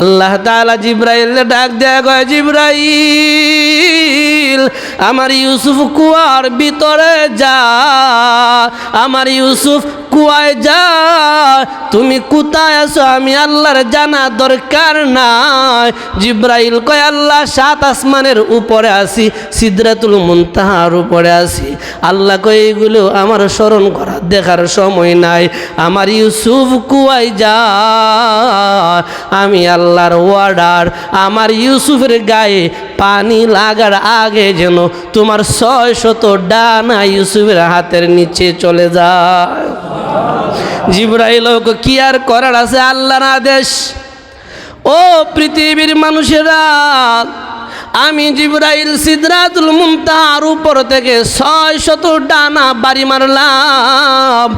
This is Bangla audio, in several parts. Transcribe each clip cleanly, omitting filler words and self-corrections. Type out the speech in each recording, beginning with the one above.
আল্লাহ তাআলা জিব্রাইল ডাক দেয়া কয়, জিব্রাইল আমার ইউসুফ কুয়ার ভিতরে যা, আমার ইউসুফ কুয়ায় যা, তুমি কোথায় আছো আমি আল্লাহর জানা দরকার নাই। জিব্রাইল কয়, আল্লাহ 7 আসমানের উপরে আছি, সিদরাতুল মুনতাহার উপরে আছি। আল্লাহ কয়, এগুলো আমার স্মরণ করা দেখার সময় নাই, আমার ইউসুফ কুয়ায় যা, আমি আল্লাহর ওয়ার্ডার, আমার ইউসুফের গায়ে পানি লাগার আগে যেন তোমার 600 ডানা ইউসুফের হাতের নিচে চলে যায়। জিব্রাইল কি আর করার আছে, আল্লাহর আদেশ। ও পৃথিবীর মানুষেরা, আমি জিব্রাইল সিদরাতুল মুনতাহার উপর থেকে 600 ডানা বাড়ি মারলাম।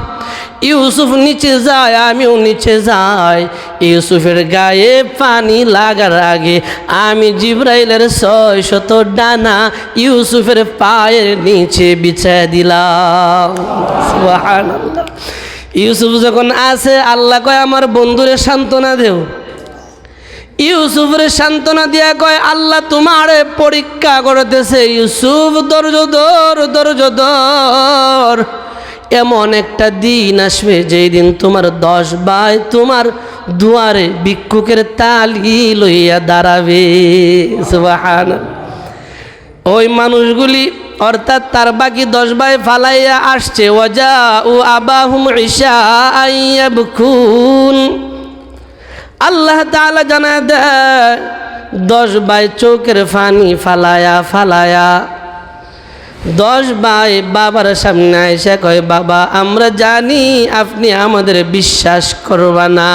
ইউসুফ নিচে যায়, আমিও নিচে যাই। ইউসুফের গায়ে পানি লাগার আগে আমি জিব্রাইলের 600 ডানা ইউসুফের পায়ের নিচে বিছায় দিলাম। সুবহানাল্লাহ। ইউসুফ যখন আছে, আল্লাহ কয়, আমার বন্ধুরে সান্ত্বনা দেও। ইউসুফের সান্ত্বনা দিয়া কয়, আল্লাহ তোমারে পরীক্ষা করতেছে, ইউসুফ ধৈর্য ধর, ধৈর্য ধর। এমন একটা দিন আসবে যেই দিন তোমার 10 ভাই তোমার দুয়ারে ভিক্ষুকের তালি লইয়া দাঁড়াবে। সুবহানাল্লাহ। ওই মানুষগুলি অর্থাৎ তার বাকি 10 ভাই ফালাইয়া আসছে, ওয়াজাউ আবাহুম ইশাআন ইয়াবকুন। আল্লাহ তাআলা জানায় দেয়, 10 ভাই চোখের পানি ফালায়া ফালায়া 10 ভাই বাবার সামনে এসে কয়, বাবা আমরা জানি আপনি আমাদের বিশ্বাস করবা না,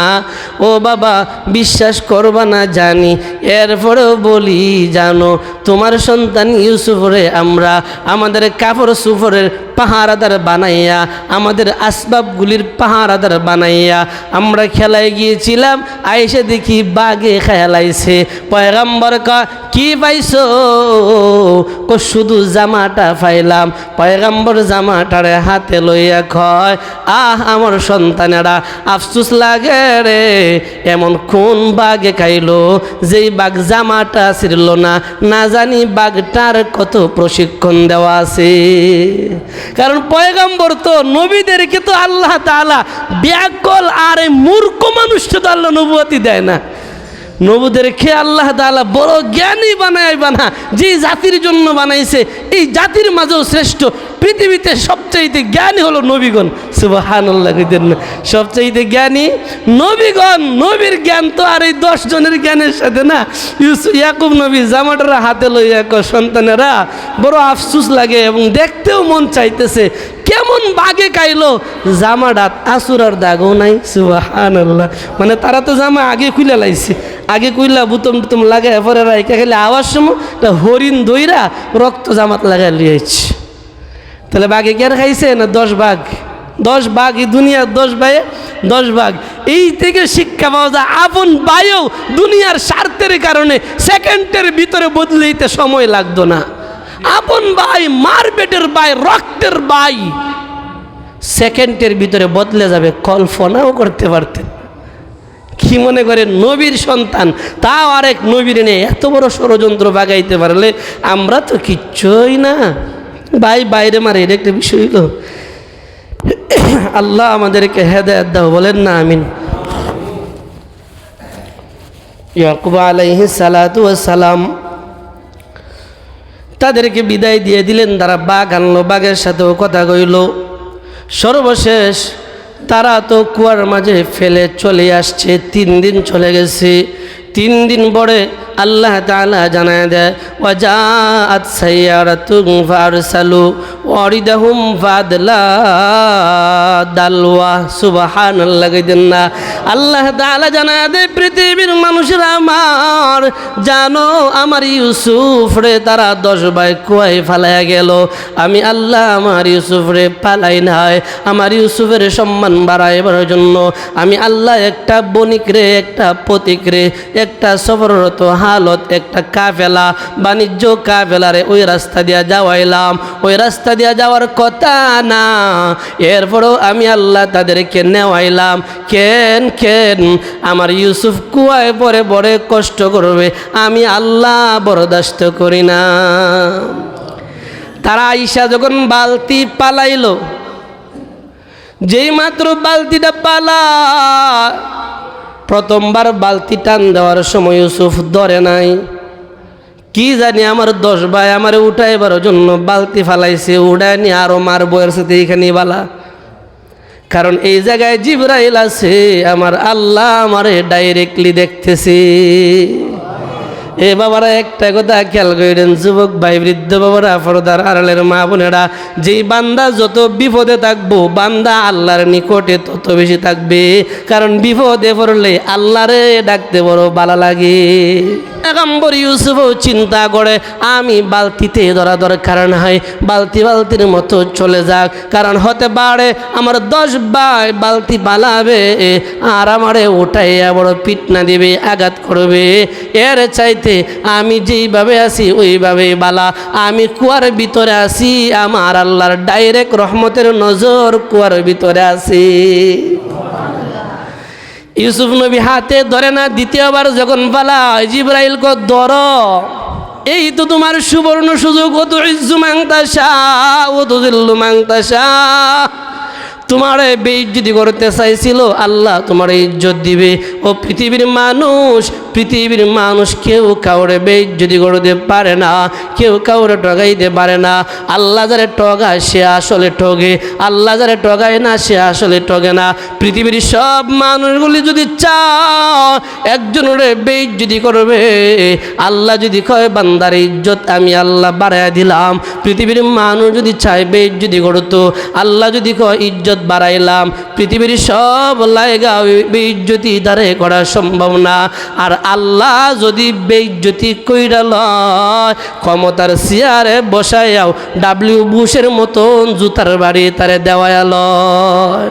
ও বাবা বিশ্বাস করবা না জানি, এরপরেও বলি জানো তোমার সন্তান ইউসুফরে আমরা আমাদের কাপড় সুফরের পাহারাদার বানাইয়া, আমাদের আসবাবগুলির পাহারাদার বানাইয়া আমরা খেলায় গিয়েছিলাম, আইসে দেখি বাঘে খেলাইছে। পয়গম্বর কয়, কি পাইছো? শুধু জামাটা পাইলাম। পয়গম্বর জামাটারে হাতে লইয়া কয়, আহ আমার সন্তানেরা আফসোস লাগে রে, এমন কোন বাঘে খাইলো যেই বাঘ জামাটা ছিড়ল না, না জানি বাঘটার কত প্রশিক্ষণ দেওয়া আছে। কারণ পয়গম্বর তো নবীদেরকে তো আল্লাহ তাআলা ব্যাকল আর এই মূর্খ মানুষকে তো আল্লাহ নবুয়তি দেয় না। নবীদেরকে আল্লাহ তাআলা বড় জ্ঞানী বানাইবা না, যে জাতির জন্য বানাইছে এই জাতির মাঝেও শ্রেষ্ঠ। পৃথিবীতে সবচাইতে জ্ঞানী হলো নবীগণ। সুবহানাল্লাহ। সবচাইতে জ্ঞানী নবীগণ। নবীর জ্ঞান তো আর এই 10 জনের জ্ঞানের সাথে না। ইয়াকুব নবী জামাটারা হাতে লইয়া কয়, সন্তানেরা বড় আফসোস লাগে এবং দেখতেও মন চাইতেছে কেমন বাগে খাইলো, জামাটা আসুরার দাগও নাই। সুবহানাল্লাহ। মানে তারা তো জামা আগে খুলে লাইছে, আগে কুইলা বুতম টুতম লাগাই পরে রাইকা খেলে আওয়াজ সময় হরিণ দইরা রক্ত জামাত লাগাই লিয়েছে। তাহলে বাঘে কেন খাইছে না? 10 বাঘ। 10 বাঘ এই দুনিয়ার 10 ভাইয়ে 10 বাঘ। এই থেকে শিক্ষা পাওয়া যায়, আপন ভাইও দুনিয়ার স্বার্থের কারণে সেকেন্ডের ভিতরে বদলে দিতে সময় লাগতো না। আপন ভাই, মার পেটের ভাই, রক্তের ভাই সেকেন্ডের ভিতরে বদলে যাবে, কল্পনাও করতে পারতেন। কি মনে করেন নবীর সন্তান, তাও আরেক নবীর নিয়ে এত বড় ষড়যন্ত্র বাগাইতে পারলে আমরা তো কিচ্ছুই না। ভাই বাইরে মারে, এটা একটা বিষয় হলো। আল্লাহ আমাদেরকে হেদায়েত দাও, বলেন না আমিন। ইয়াকুব আলাইহিস সালাতু ওয়াস সালাম তাদেরকে বিদায় দিয়ে দিলেন, তারা বাঘ আনলো, বাঘের সাথেও কথা কইল। সর্বশেষ তারা তো কুয়ার মাঝে ফেলে চলে আসছে। 3 দিন চলে গেছে। 3 দিন পরে আল্লাহ তাআলা জানায় দেয়, ওয়াজাআত সাইয়ারাতুন ফারসালু ওয়ারিদাহুম ফাদলা দালওয়া। সুবহানাল্লাহ। আল্লাহ তাআলা জানায় দেয়, পৃথিবীর মানুষেরা আমার, জানো আমার ইউসুফ রে তারা 10 ভাই কুয়ায় ফালাইয়া গেল, আমি আল্লাহ আমার ইউসুফ রে পালাই নাই। আমার ইউসুফের সম্মান বাড়াইবার জন্য আমি আল্লাহ একটা বণিক রে, একটা পথিক রে, একটা সফররত হালত, একটা কাফেলা, বাণিজ্য কাফেলারে ওই রাস্তা দিয়া যাওয়াইলাম। ওই রাস্তা দিয়া যাওয়ার কথা না, এরপরও আমি আল্লাহ তাদেরকে নেওয়াইলাম। কেন কেন আমার ইউসুফ কুয়ায় পরে বড় কষ্ট করবে, আমি আল্লাহ বরদাস্ত করি না। তারা আইসা যখন বালতি পালাইল, যেই মাত্র বালতিটা পালা, প্রথমবার বালতি টান দেওয়ার সময় ইউসুফ ধরে নাই। কি জানি আমার 10 ভাই আমার উঠাইবার জন্য বালতি ফালাইছে, উঠায় নিয়ে আরো মারবো, এর সাথে এইখানে বালা। কারণ এই জায়গায় জিবরাইল আছে, আমার আল্লাহ আমারে ডাইরেক্টলি দেখতেছে। এ বাবারা একটা কথা খেয়াল করেন, যুবক ভাই, বৃদ্ধ বাবারা, পর্দার আড়ালের মা বোনেরা, যেই বান্দা যত বিপদে থাকবো, বান্দা আল্লাহর নিকটে তত বেশি থাকবে। কারণ বিপদে পড়লে আল্লাহরে ডাকতে বড় ভালো লাগে। পয়গম্বর ইউসুফও চিন্তা করে আমি বালতিতে ধরা দরকার নাই, বালতির মতো চলে যাক। কারণ হতে পারে আমার 10 ভাই বালতি পালাবে আর আমারে উঠাইয়া বড় পিটনা দিবে, আঘাত করবে। এর চাইতে আমি যেইভাবে আছি ওইভাবে বালা। আমি কুয়ার ভিতরে আছি, আমার আল্লাহর ডাইরেক্ট রহমতের নজর কুয়ার ভিতরে আছি। ইউসুফ নবী হাতে ধরে না, দ্বিতীয়বার যখন পালায় জিবরাইল কো ধরো, এই তো তোমার সুবর্ণ সুযোগ, কত ইজ্জু মাংতাসা ও তো জিল্লু মাংতাসা। তোমারে বেইজ্জতি করতে চাইছিল, আল্লাহ তোমার ইজ্জত দিবে। ও পৃথিবীর মানুষ কেউ কাউরে বেইজ্জতি করতে পারে না, কেউ কাউরে ঠগাইতে পারে না। আল্লাহ যারে ঠগায় সে আসলে ঠগে, আল্লাহ যারে ঠগায় না সে আসলে ঠগে না। পৃথিবীর সব মানুষগুলি যদি চাও একজনের বেইজ্জতি করবে, আল্লাহ যদি কয় বান্দার ইজ্জত আমি আল্লাহ বাড়াইয়া দিলাম। পৃথিবীর মানুষ যদি চায় বেইজ্জতি করতো, আল্লাহ যদি কয় ইজ্জত বাড়াইলাম। পৃথিবীর সব লাইগা বেইজ্জতি দ্বারে করা সম্ভব না। আর আল্লাহ যদি বেইজ্জতি কইরা লয়, ক্ষমতার চেয়ারে বসাইয়াও ডাব্লিউ বুশের মতন জুতার বাড়ি তারে দেওয়া লয়।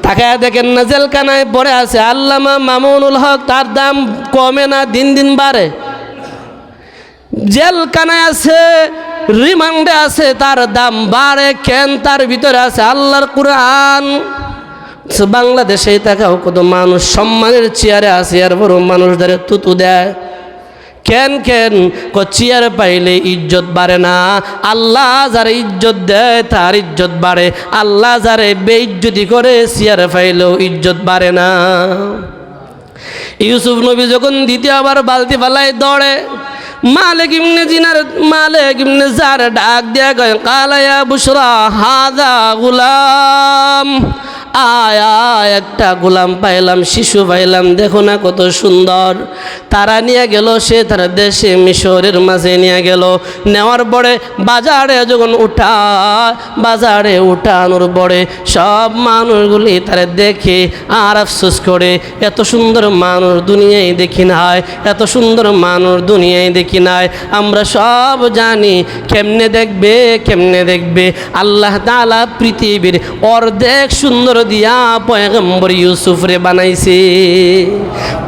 তাকায় দেখেন না, জেলখানায় পড়ে আছে আল্লামা মামুনুল হক, তার দাম কমে না, দিন দিন বাড়ে। জেলখানায় আছে, রিমান্ডে আছে, তার দাম বাড়ে কেন? তার ভিতরে আছে আল্লাহর কুরআন। বাংলাদেশে তাকাও কত মানুষ সম্মানের চেয়ারে আছে, আর বড় মানুষদের তুতু দেয়। কেন কেন? চেয়ার পাইলে ইজ্জত বাড়ে না। আল্লাহ যারে ইজ্জত দেয় তার ইজ্জত বাড়ে, আল্লাহ যারে বেইজ্জতি করে চেয়ার পাইলেও ইজ্জত বাড়ে না। ইউসুফ নবী যখন দ্বিতীয়বার বালতি ফালায় দৌড়ে, মালিক ইবনে জার ডাক দিয়া কয়, কালা ইয়া বুশরা হাযা গুলাম। আয়া একটা গোলাম পাইলাম, শিশু পাইলাম, দেখো না কত সুন্দর। তারা নিয়ে গেল, সে তার দেশে মিশরের মাঝে নিয়ে গেল। নেওয়ার পরে বাজারে যখন বাজারে উঠানোর পরে সব মানুষগুলি তারা দেখে আর আফসোস করে, এত সুন্দর মানুষ দুনিয়ায় দেখি নাই, এত সুন্দর মানুষ দুনিয়ায় দেখি নাই। আমরা সব জানি কেমনে দেখবে আল্লাহ তাআলা পৃথিবীর অর্ধেক সুন্দর দিয়া পয়গম্বর ইউসুফ রে বানাইছে।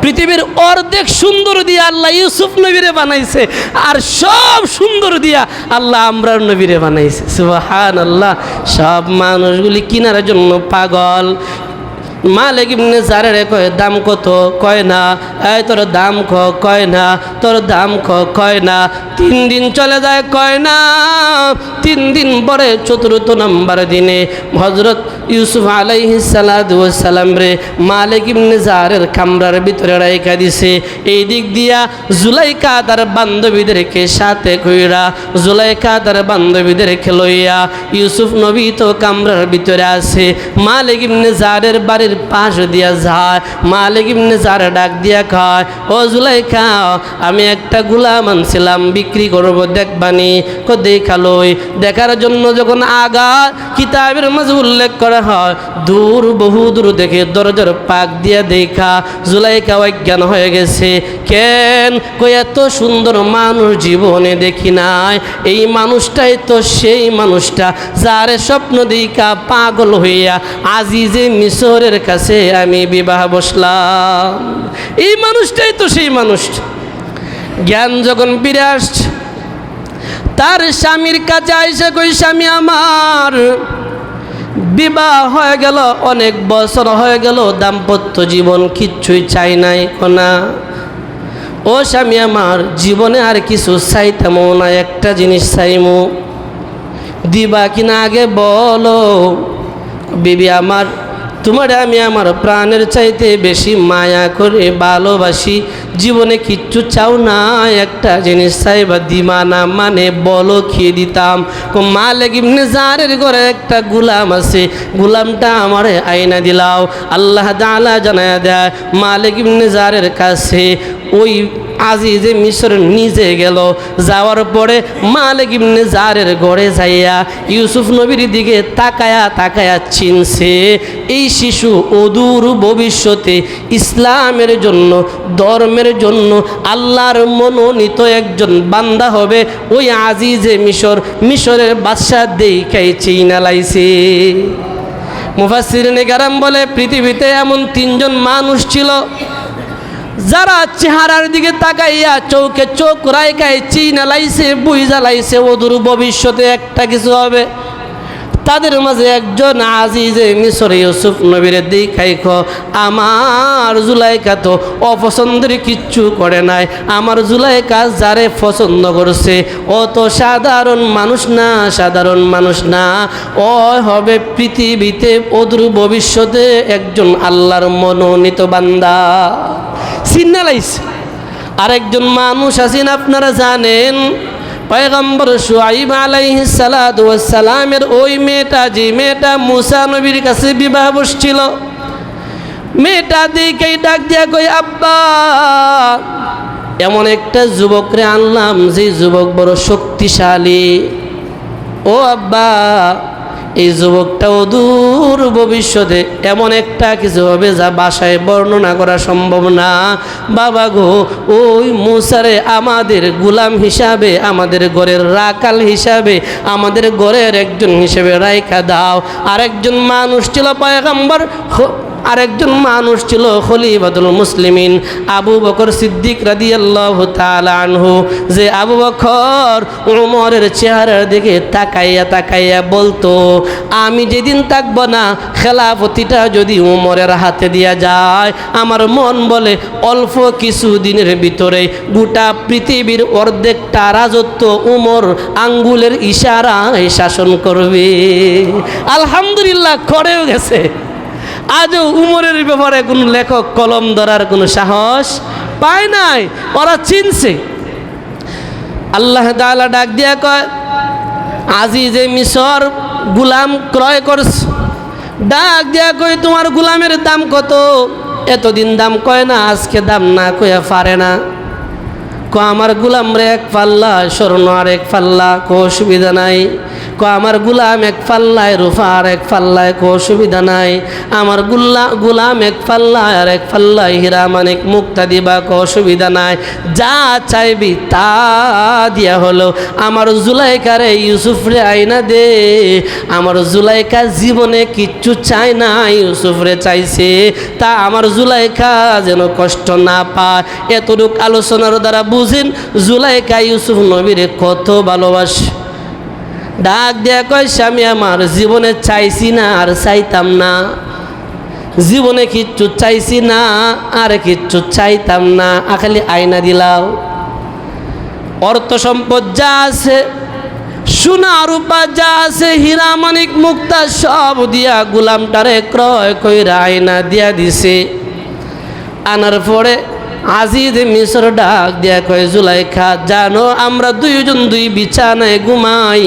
পৃথিবীর অর্ধেক সুন্দর দিয়া আল্লাহ ইউসুফ নবীরে বানাইছে, আর সব সুন্দর দিয়া আল্লাহ আমরার নবীরে বানাইছে। সুবহানাল্লাহ। সব মানুষগুলি কিনার জন্য পাগল। মালিক ইবনে জারের কয়, দাম কত? কয় না। এই তোর দাম কয় না, তোর দাম কয় না। 3 দিন চলে যায়, কয় না। 3 দিন পরে 4th নম্বর দিনে হযরত ইউসুফ আলাইহিস সালাম রে মালিক ইবনে জারের কামরার ভিতরে রাইখা দিছে। এই দিক দিয়া জুলাইখা তার বান্ধবীদেরকে সাথে কইরা, জুলাইখা তার বান্ধবীদেরকে লইয়া ইউসুফ নবী তো কামরার ভিতরে আছে। মালিক ইবনে জারের বাড়ির পাশ দিয়া যায়। মালিক ইবনে জার ডাক দিয়া কয়, ও জুলাইখা, আমি একটা গোলাম আনছিলাম, বিক্রি করব, দেখবানি? দেখালোই। দেখার জন্য যখন আগা কিতাবের মাঝে উল্লেখ করা হয় দূর বহু দূর দেখে দরজার পাক দিয়া দেখা জুলাইখা অজ্ঞান হয়ে গেছে। কেন? কই এত সুন্দর মানুষ জীবনে দেখি নাই। এই মানুষটাই তো সেই মানুষটা যারে স্বপ্ন দেখা পাগল হইয়া আজিজে মিশরের কাছে আমি বিবাহ বসলাম। এই মানুষটাই তো সেই মানুষ। জ্ঞান যখন ফিরে আসছে তার স্বামীর কাছে আইসা কই, স্বামী আমার বিবাহ হয়ে গেল, অনেক বছর হয়ে গেল, দাম্পত্য জীবন কিচ্ছুই চাই নাই কোনা। ও স্বামী আমার, জীবনে আর কিছু চাইতামও না, একটা জিনিস চাইমু, দিবা কিনা আগে বলো। বিবি আমার, তোমারে আমি আমার প্রাণের চাইতে বেশি মায়া করে ভালোবাসি, জীবনে কিচ্ছু চাও না, একটা জিনিস চাইবা, দিমা না মানে বলো, খেয়ে দিতাম। মালিক ইবনে জারের ঘরে একটা গুলাম আছে, গুলামটা আমারে আইনা দিলাও। আল্লাহ তাআলা জানায়া দেয় মালিক ইবনে জারের কাছে ওই আজিজে মিশর নিজে গেল। যাওয়ার পরে মালিক ইবনে জারের ঘরে যাইয়া ইউসুফ নবীর দিকে তাকায়া তাকায়া চিনছে এই শিশু অদূর ভবিষ্যতে ইসলামের জন্য, ধর্মের জন্য আল্লাহর মনোনীত একজন বান্দা হবে। ওই আজিজে মিশর, মিশরের বাদশা দেখাই চিনা লাইছে। মুফাসসিরিনে কেরাম বলে পৃথিবীতে এমন তিনজন মানুষ ছিল যারা চেহারার দিকে তাকাইয়া চোখে চোখ রাইকায় চিনা লাইছে, বুঝা লাইছে অদূর ভবিষ্যতে একটা কিছু হবে। তাদের মাঝে একজন আজিজে মিশর ইউসুফ নবীর দেখাই আমার জুলাইখা তো অপছন্দের কিচ্ছু করে নাই, আমার জুলাইখা যারে পছন্দ করছে ও তো সাধারণ মানুষ না, সাধারণ মানুষ না, ও হবে পৃথিবীতে অদূর ভবিষ্যতে একজন আল্লাহর মনোনীত বান্দা। চিন্না লাইছে। আরেকজন মানুষ আছেন আপনারা জানেন, পয়গম্বর শুআইব আলাইহিস সালাতু ওয়াস সালামের ওই মেয়েটা, যে মেয়েটা মুসা নবীর কাছে বিবাহ বসছিল, মেয়েটা দেখেই ডাক দিয়া কই, আব্বা এমন একটা যুবকরে আনলাম যে যুবক বড় শক্তিশালী। ও আব্বা, এই যুবকটা অদূর ভবিষ্যতে এমন একটা কিছু হবে যা ভাষায় বর্ণনা করা সম্ভব না। বাবা গো, ওই মুসারে আমাদের গোলাম হিসাবে, আমাদের ঘরের রাখাল হিসাবে, আমাদের ঘরের একজন হিসেবে রাইখা দাও। আরেকজন মানুষ ছিল পয়গম্বর, আরেকজন মানুষ ছিল খলিফাতুল মুসলিমিন আবু বকর সিদ্দিক রাদিয়াল্লাহু তাআলা আনহু, যে আবু বকর উমরের চেহারার দিকে তাকাইয়া তাকাইয়া বলতো, আমি যেদিন থাকবো না খেলাফতিটা যদি উমরের হাতে দিয়া যায়, আমার মন বলে অল্প কিছু দিনের ভিতরে গোটা পৃথিবীর অর্ধেকটা রাজত্ব উমর আঙ্গুলের ইশারায় শাসন করবে। আলহামদুলিল্লাহ, করেও গেছে। আজও উমরের ব্যাপারে কোনো লেখক কলম ধরার কোনো সাহস পায় নাই, ওরা চিনছে। আল্লাহ তাআলা ডাক দিয়া কয়, আজিজে মিশর গুলাম ক্রয় করছে। ডাক দিয়া কয়, তোমার গুলামের দাম কত? এতদিন দাম কয় না, আজকে দাম না কয়া পারে না। আমার গুলাম রে এক পাল্লা স্বর্ণ আর এক পাল্লা, কো অসুবিধা নাই। আমার গুলাম এক পাল্লায় রূপা আর এক পাল্লায়, কো অসুবিধা নাই। আমার গুলাম এক পাল্লায় আর এক পাল্লায় হীরা মানিক মুক্তা দিবা, কো অসুবিধা নাই। যা চাইবি তা দিয়া হলো। আমার জুলাইখারে ইউসুফরে আইনা দে। আমার জুলাইখা জীবনে কিচ্ছু চায় না, ইউসুফরে চাইছে, তা আমার জুলাইখা যেন কষ্ট না পায়। এতটুক আলোচনার দ্বারা বুঝেন জুলাইখা ইউসুফ নবীরে কত ভালোবাসে। ডাক দেয়া কয়, স্বামী আমার, জীবনে চাইছি না আর চাইতাম না, জীবনে কিচ্ছু চাইছি না আর কিচ্ছু চাইতাম না, খালি আয়না দিলাও। অর্থ সম্পদ যা আছে, সোনা রূপা যা আছে, হীরা মানিক মুক্তা সব দিয়া গোলামটারে ক্রয় কইরা আয়না দিয়া দিছে। আনার পরে আজিজ মিশর ডাক দিয়া কয়, জুলাইখা জানো আমরা দুইজন দুই বিছানায় ঘুমাই,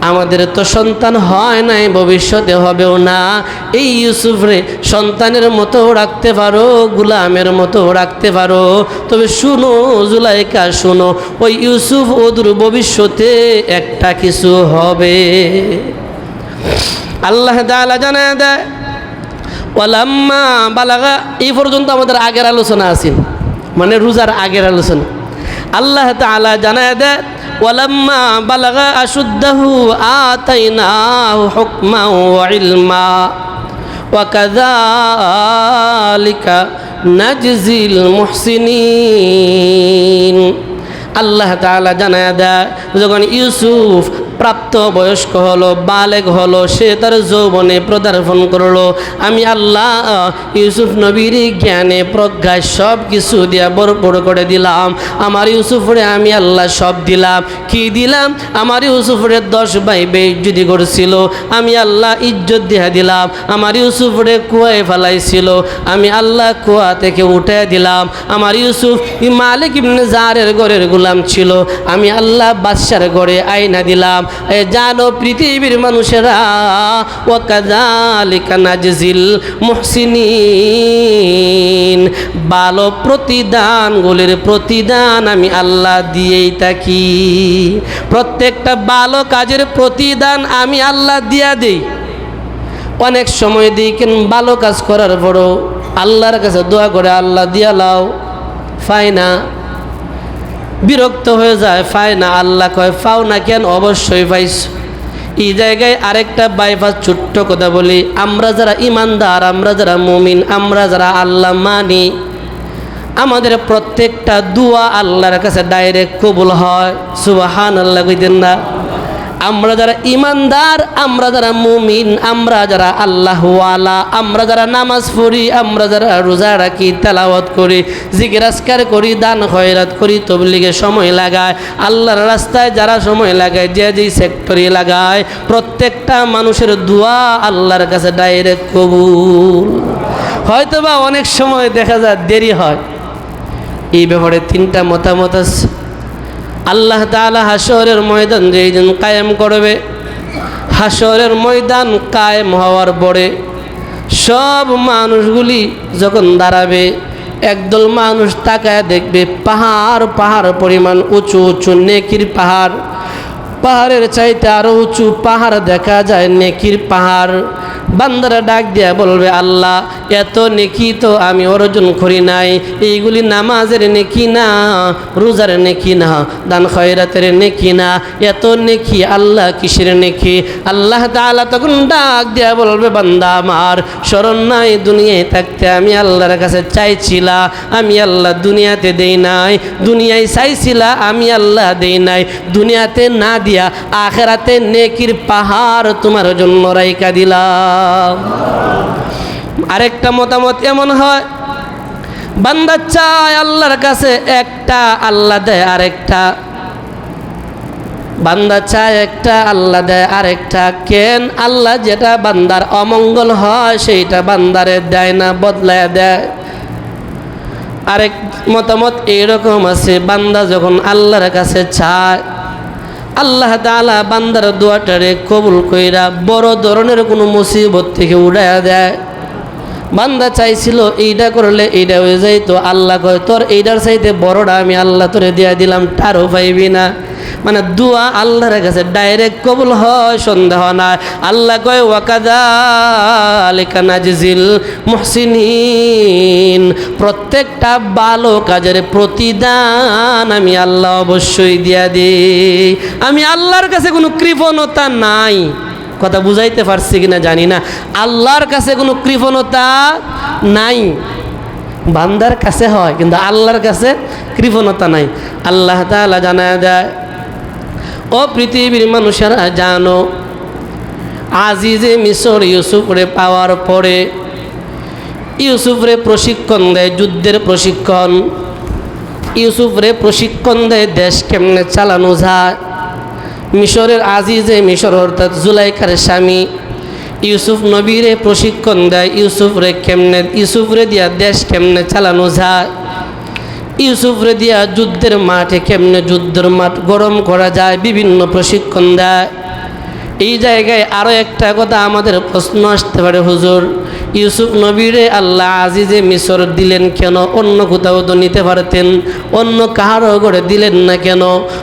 আমাদের তো সন্তান হয় নাই, ভবিষ্যতে হবেও না। এই ইউসুফরে সন্তানের মতো রাখতে পারো, গুলামের মতো রাখতে পারো, তবে শুনো জুলাইখা শুনো, ওই ইউসুফ অদূর ভবিষ্যতে একটা কিছু হবে। আল্লাহ তাআলা জানায় দেয় ওয়ালাম্মা বালাগা, এই পর্যন্ত আমাদের আগের আলোচনা আছে, মানে রোজার আগের আলোচনা। আল্লাহ তাআলা জানায় দেয় ওয়ালাম্মা বালাগা আশুদ্দাহু আতাইনাহু হুকমান ওয়া ইলমা ওয়া কাযালিকা নাজজিল মুহসিনিন। আল্লাহ তাআলা জানায় দেয় যখন ইউসুফ প্রাপ্ত বয়স্ক হলো, বালেগ হলো, সে তার যৌবনে পদার্পণ করলো, আমি আল্লাহ ইউসুফ নবীর জ্ঞানে প্রজ্ঞায় সব কিছু দিয়া ভরপুর করে দিলাম। আমার ইউসুফরে আমি আল্লাহ সব দিলাম। কি দিলাম? আমার ইউসুফরে 10 ভাই বেইজ্জতি করছিল, আমি আল্লাহ ইজ্জত দিয়া দিলাম। আমার ইউসুফরে কুয়ায় ফেলাইছিল, আমি আল্লাহ কুয়া থেকে উঠে দিলাম। আমার ইউসুফ মালিক ইবনে জারের ঘরের গোলাম ছিল, আমি আল্লাহ বাদশার ঘরে আইনা দিলাম। জানো পৃথিবীর মানুষেরা, ওয়া কাযালিকা নাজজিল মুহসিনিন, ভালো প্রতিদানগুলির প্রতিদান আমি আল্লাহ দিয়েই থাকি। প্রত্যেকটা ভালো কাজের প্রতিদান আমি আল্লাহ দিয়া দেই। অনেক সময় দেখেন ভালো কাজ করার পরও আল্লাহর কাছে দোয়া করে আল্লাহ দিয়া লাও, পাই না, বিরক্ত হয়ে যায়, পায় না। আল্লাহ কয় পাও না কেন? অবশ্যই পাইছ। এই জায়গায় আরেকটা বাইপাস ছোট্ট কথা বলি, আমরা যারা ইমানদার, আমরা যারা মুমিন, আমরা যারা আল্লাহ মানি, আমাদের প্রত্যেকটা দোয়া আল্লাহর কাছে ডাইরেক্ট কবুল হয়। সুবহানাল্লাহ কইতেন না? আমরা যারা ইমানদার, আমরা যারা মুমিন, আমরা যারা আল্লাহওয়ালা, আমরা যারা নামাজ পড়ি, আমরা যারা রোজা রাখি, তেলাওয়াত করি, জিকির আজকার করি, দান খয়রাত করি, তবলিগে সময় লাগায়, আল্লাহর রাস্তায় যারা সময় লাগায়, যে যেই সেক্টরে লাগায়, প্রত্যেকটা মানুষের দোয়া আল্লাহর কাছে ডাইরেক্ট কবুল। হয়তোবা অনেক সময় দেখা যায় দেরি হয়। এই ব্যাপারে 3টা মতামত আছে। আল্লাহ তাআলা হাশরের ময়দান যেই দিন কায়েম করবে, হাশরের ময়দান কায়েম হওয়ার পরে সব মানুষগুলি যখন দাঁড়াবে, একদল মানুষ তাকায় দেখবে পাহাড় পাহাড় পরিমাণ উঁচু উঁচু নেকির পাহাড়, পাহাড়ের চাইতে আরো উঁচু পাহাড় দেখা যায়, নেকির পাহাড়। বান্দারা ডাক দিয়া বলবে আল্লাহ এত নেকি তো আমি অর্জন করি নাই, এইগুলি নামাজের নেকি না, রোজার নেকি না, দান খয়রাতের নেকি না, এত নেকি আল্লাহ কিসের নেকি? আল্লাহ তাআলা তখন ডাক দিয়া বলবে বান্দা আমার, স্মরণ নাই দুনিয়ায় থাকতে আমি আল্লাহর কাছে চাইছিলা, আমি আল্লাহ দুনিয়াতে দেই নাই, দুনিয়ায় চাইছিলা, আমি আল্লাহ দেই নাই, দুনিয়াতে না দিয়া আখিরাতে নেকির পাহাড় তোমার জন্য রাইখা দিলাম। আরেকটা মতামত এমন হয়, বান্দা চায় আল্লাহর কাছে একটা, আল্লাহ দেয় আরেকটা। বান্দা চায় একটা, আল্লাহ দেয় আরেকটা। কেন? আল্লাহ যেটা বান্দার অমঙ্গল হয় সেইটা বান্দারে দেয় না, বদলায় দেয়। আরেক মতামত এইরকম আছে, বান্দা যখন আল্লাহর কাছে চায়, আল্লাহ তাআলা বান্দার দোয়াটারে কবুল কইরা বড় ধরনের কোনো মুসিবত থেকে উড়াইয়া দেয়। বান্দা চাইছিল এইটা করলে এইটা হয়ে যাইতো, আল্লাহ কয় তোর এইটার চাইতে বড়টা আমি আল্লাহ তোরে দিয়া দিলাম, তারও পাইবি না। মানে দোয়া আল্লাহর কাছে ডাইরেক্ট কবুল হয়, সন্দেহ না। আল্লাহ কয় ওয়া কাযালিকা নাজজিল মুহসিনিন, প্রত্যেকটা ভালো কাজের প্রতিদান আমি আল্লাহ অবশ্যই দিয়া দিই। আমি আল্লাহর কাছে কোনো কৃপণতা নাই। কথা বুঝাইতে পারছি কিনা জানি না। আল্লাহর কাছে কোনো কৃপণতা নাই, বান্দার কাছে হয়, কিন্তু আল্লাহর কাছে কৃপণতা নাই। আল্লাহ তাআলা জানায় দেয়, ও পৃথিবীর মানুষেরা জানো, আজিজে মিশর ইউসুফরে পাওয়ার পরে ইউসুফরে প্রশিক্ষণ দেয়, যুদ্ধের প্রশিক্ষণ। ইউসুফরে প্রশিক্ষণ দেয় দেশ কেমনে চালানো যায়। মিশরের আজিজে মিশর অর্থাৎ জুলাইখার স্বামী ইউসুফ নবীরে প্রশিক্ষণ দেয়, ইউসুফরে দিয়া দেশ কেমনে চালানো যায়, ইউসুফরে দিয়া যুদ্ধের মাঠে কেমনে যুদ্ধের মাঠ গরম করা যায়, বিভিন্ন প্রশিক্ষণ দেয়। এই জায়গায় আরও একটা কথা আমাদের প্রশ্ন আসতে পারে, হুজুর ইউসুফ নবীরে আল্লাহ আজিজে মিসর দিলেন কেন? অন্য কোথাও তো নিতে পারতেন, অন্য কাহারও করে দিলেন না কেন?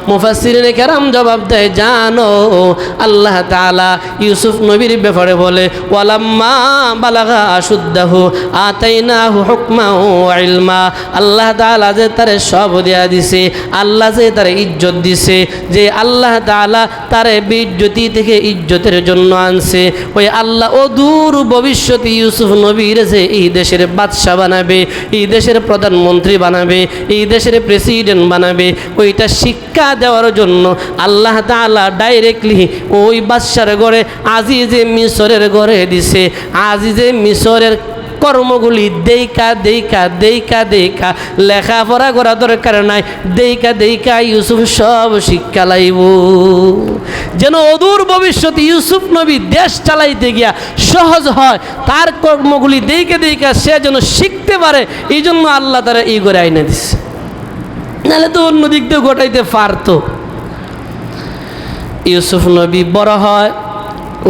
মুফাসসিরিনে কেরাম জবাব দেয়, জানো আল্লাহ তাআলা ইউসুফ নবীর ব্যাপারে বলে, ওয়ালাম্মা বালাগা আশুদ্দাহু আতাইনাহু হুকমান ওয়া ইলমা। আল্লাহ তাআলা যে তারে সব দেয়া দিছে, আল্লাহ যে তারে ইজ্জত দিছে, যে আল্লাহ তাআলা তারে বেইজ্জতি থেকে ইজ্জতের জন্য আনছে, ওই আল্লাহ অদূর ভবিষ্যতে ইউসুফ নবীর যে এই দেশের বাদশা বানাবে, এই দেশের প্রধানমন্ত্রী বানাবে, এই দেশের প্রেসিডেন্ট বানাবে, ওইটা শিক্ষা দেওয়ার জন্য আল্লাহ তাআলা ডাইরেক্টলি ওই বাদশার ঘরে আজিজে মিসরের ঘরে দিছে। আজিজে মিসরের কর্মগুলি দেইকা দেইকা দেইকা দেইকা লেখাপড়া করা দরকার নাই, দেইকা দেইকা ইউসুফ সব শিক্ষা লাইব, যেন অদূর ভবিষ্যতে ইউসুফ নবী দেশ চালাইতে গিয়া সহজ হয়। তার কর্মগুলি দেইকা দেইকা সে যেন শিখতে পারে, এই জন্য আল্লাহ তারা এই করে আইনে দিচ্ছে, নাহলে তো অন্য দিক দিয়ে ঘটাইতে পারতো। ইউসুফ নবী বড় হয়,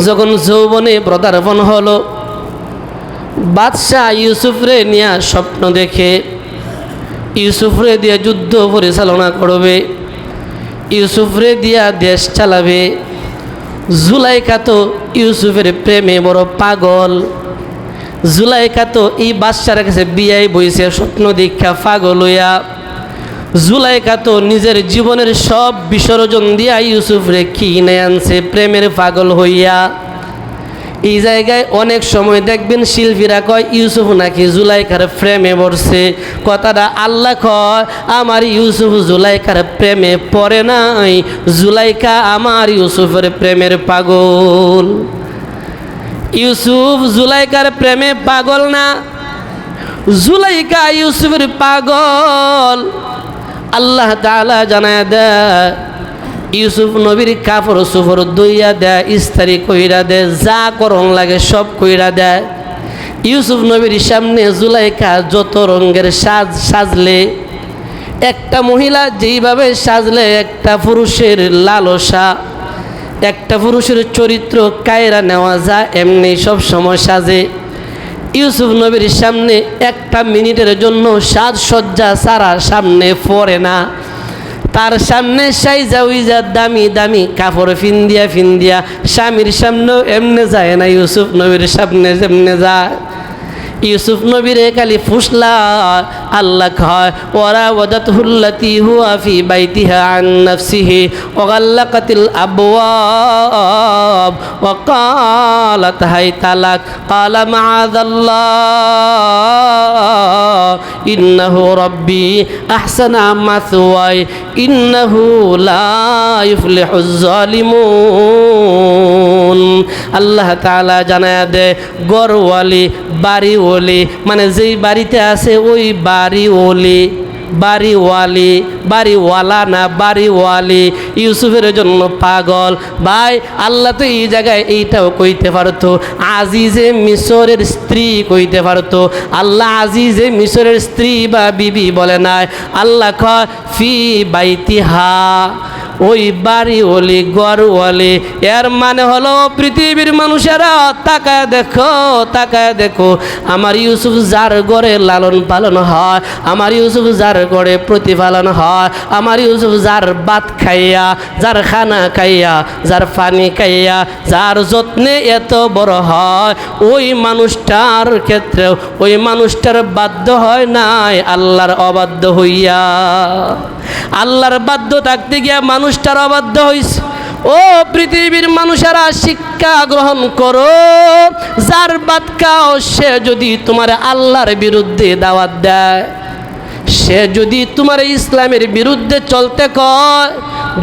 যখন যৌবনে পদার্পণ হলো, বাদশাহ ইউসুফরে নিয়ে স্বপ্ন দেখে ইউসুফরে দিয়ে যুদ্ধ পরিচালনা করবে, ইউসুফরে দিয়া দেশ চালাবে। জুলাইখা তো ইউসুফের প্রেমে বড় পাগল। জুলাইখা তো এই বাদশার কাছে বিয়াই বইছে স্বপ্ন দীক্ষা পাগল হইয়া। জুলাইখা তো নিজের জীবনের সব বিসর্জন দিয়া ইউসুফরে কিনে আনছে প্রেমের পাগল হইয়া। এই জায়গায় অনেক সময় দেখবেন শিল্পীরা কয় ইউসুফ নাকি জুলাইখার প্রেমে পড়ছে। কথাটা আল্লাহ কয়, আমার ইউসুফ জুলাইখার প্রেমে পড়ে নাই, জুলাইখা আমার ইউসুফের প্রেমের পাগল। ইউসুফ জুলাইখার প্রেমে পাগল না, জুলাইখা ইউসুফের পাগল। আল্লাহ তাআলা জানায় দেয়, ইউসুফ নবীর কাপড় সুপড় দইয়া দেয়, ইস্তারি কইরা দেয়, যা করণ লাগে সব কইরা দেয়। ইউসুফ নবীর সামনে জুলাইখা যত রঙের সাজলে, একটা মহিলা যেইভাবে সাজলে একটা পুরুষের লালসা, একটা পুরুষের চরিত্র কায়রা নেওয়া যায়, এমনি সব সময় সাজে। ইউসুফ নবীর সামনে একটা মিনিটের জন্য সাজসজ্জা সারা সামনে পড়ে না। তার সামনে সাইজা উইজা দামি দামি কাপড় ফিন্দিয়া ফিন্দিয়া স্বামীর সামনেও এমনে যায় না, ইউসুফ নবীর সামনে যেমনে যায়। ইউসুফ নবীরে খালি ফুসলা আল্লাহ কয়, ওরা ওয়াদাতহুল্লাতি হুয়া ফি বাইতিহা আন নাফসিহি ওয়া গাল্লাকাতিল আবওয়াব ওয়া ক্বালাত হাইতা লাক ক্বালা মাআযাল্লাহ ইন্নাহু রাব্বি আহসানা মাসওয়াই ইন্নাহু লা ইফলিহুজ জালিমুন। আল্লাহ তাআলা জানায়া দেয়, গরওয়ালি বাড়ি ওলি, মানে যেই বাড়িতে আছে ওই বাড়ি ওলি, বাড়িওয়ালি, বাড়িওয়ালা না বাড়িওয়ালি। ইউসুফের জন্য পাগল। ভাই আল্লাহ তো এই জায়গায় এইটাও কইতে পারতো, আজিজে মিসরের স্ত্রী কইতে পারতো। আল্লাহ আজিজে মিসরের স্ত্রী বা বিবি বলে নাই, আল্লাহ কয় ফি বাইতিহা, ওই বাড়িওয়ালি গড়ওয়ালি। এর মানে হলো পৃথিবীর মানুষেরা তাকায় দেখো, তাকায় দেখো, আমার ইউসুফ যার ঘরে লালন পালন হয়, আমার ইউসুফ যার ঘরে প্রতিপালন হয়, আমার ইউসুফ যার ভাত খাইয়া, যার খানা খাইয়া, যার পানি খাইয়া, যার যত্নে এত বড় হয়, ওই মানুষটার ক্ষেত্রেও ওই মানুষটার বাধ্য হয় নাই আল্লাহর অবাধ্য হইয়া। আল্লাহর বাধ্য থাকতে গিয়া মানুষটার অবাধ্য হইছে। ও পৃথিবীর মানুষেরা শিক্ষা গ্রহণ করো, যার ভাত খাও সে যদি তোমার আল্লাহর বিরুদ্ধে দাওয়াত দেয়, সে যদি তোমার ইসলামের বিরুদ্ধে চলতে কয়,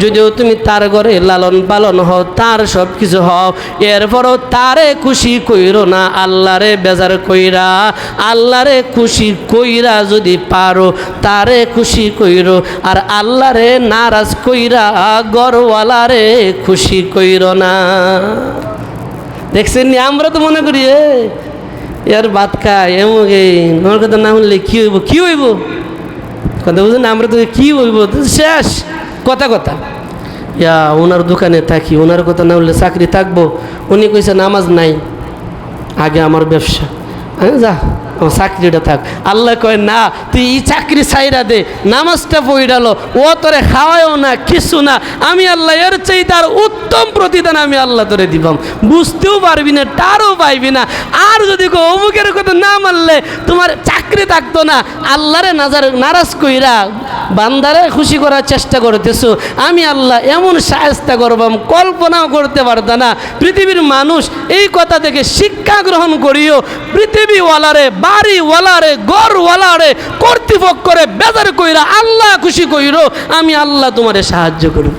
যদিও তুমি তার ঘরে লালন পালন হও, তার সব কিছু হও, এরপরও তারে খুশি কইরো না, আল্লাহরে বেজার কইরা, আল্লাহরে খুশি কইরা যদি পারো তারে খুশি কইরো, আর আল্লাহরে নারাজ কইরা ঘরওয়ালারে খুশি কইরো না। দেখছেন আমরা তো মনে করি এর ভাত খায় এমকে, আমার কথা না শুনলে কী হইব, কী হইব কথা বুঝলেন, আমরা তো কী হইব শেষ কথা কথা। ইয়া ওনার দোকানে থাকি, ওনার কথা না বললে চাকরি থাকবো, উনি কইছে নামাজ নাই, আগে আমার ব্যবসা, যা ও চাকরিটা থাক। আল্লাহ কয় না, তুই এই চাকরি ছাইরা দে, নামাজটা পড়ালো, ও তোরে খাওয়ায়ও না, কিছু না, আমি আল্লাহ এর চাই তার উত্তম প্রতিদান আমি আল্লাহ তোরে দিবাম। বুঝতেও পারবি না, টারও পাইবি না। আর যদি কো অমুকের কথা না মানলে তোমার চাকরি থাকতো না, আল্লাহরে নারাজ কইরা বান্দারে খুশি করার চেষ্টা করতেছো, আমি আল্লাহ এমন শায়েস্তা করবাম কল্পনাও করতে পারত না। পৃথিবীর মানুষ এই কথা থেকে শিক্ষা গ্রহণ করিও, পৃথিবীওয়ালারে, বাড়িওয়ালারে, ঘরওয়ালারে, কর্তৃপক্ষরে বেজার কইরা আল্লাহ খুশি কইরো, আমি আল্লাহ তোমারে সাহায্য করব।